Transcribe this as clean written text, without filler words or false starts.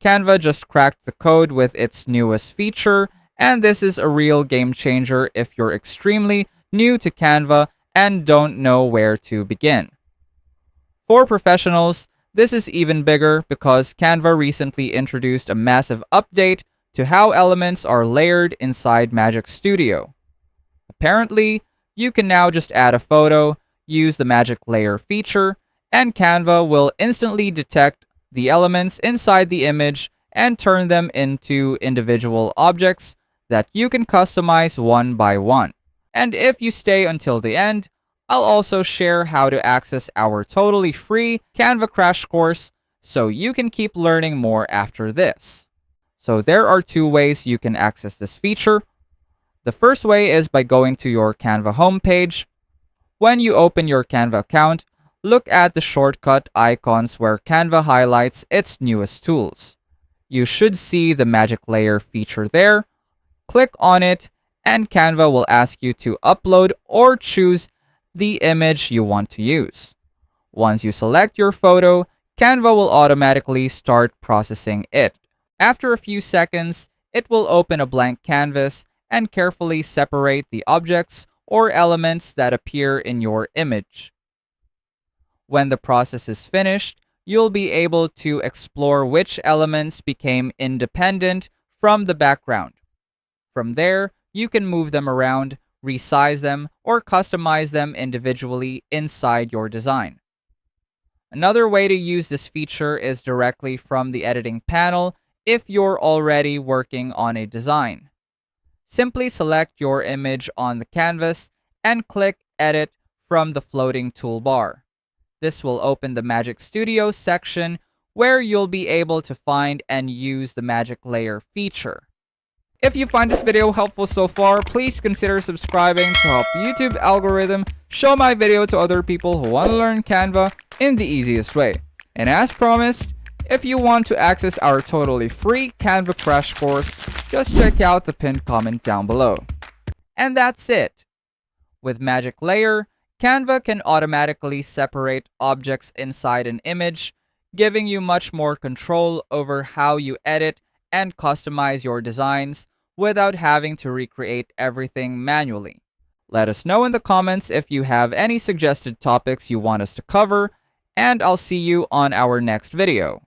Canva just cracked the code with its newest feature, and this is a real game changer if you're extremely new to Canva and don't know where to begin. For professionals, this is even bigger because Canva recently introduced a massive update to how elements are layered inside Magic Studio. Apparently, you can now just add a photo, use the Magic Layer feature, and Canva will instantly detect the elements inside the image and turn them into individual objects that you can customize one by one. And if you stay until the end, I'll also share how to access our totally free Canva crash course so you can keep learning more after this. So there are two ways you can access this feature. The first way is by going to your Canva homepage. When you open your Canva account, look at the shortcut icons where Canva highlights its newest tools. You should see the Magic Layer feature there. Click on it, and Canva will ask you to upload or choose the image you want to use. Once you select your photo, Canva will automatically start processing it. After a few seconds, it will open a blank canvas and carefully separate the objects or elements that appear in your image. When the process is finished, you'll be able to explore which elements became independent from the background. From there, you can move them around, resize them, or customize them individually inside your design. Another way to use this feature is directly from the editing panel if you're already working on a design. Simply select your image on the canvas and click Edit from the floating toolbar. This will open the Magic Studio section where you'll be able to find and use the Magic Layer feature. If you find this video helpful so far, please consider subscribing to help YouTube algorithm show my video to other people who want to learn Canva in the easiest way. And as promised, if you want to access our totally free Canva crash course, just check out the pinned comment down below. And that's it. With Magic Layer, Canva can automatically separate objects inside an image, giving you much more control over how you edit and customize your designs without having to recreate everything manually. Let us know in the comments if you have any suggested topics you want us to cover, and I'll see you on our next video.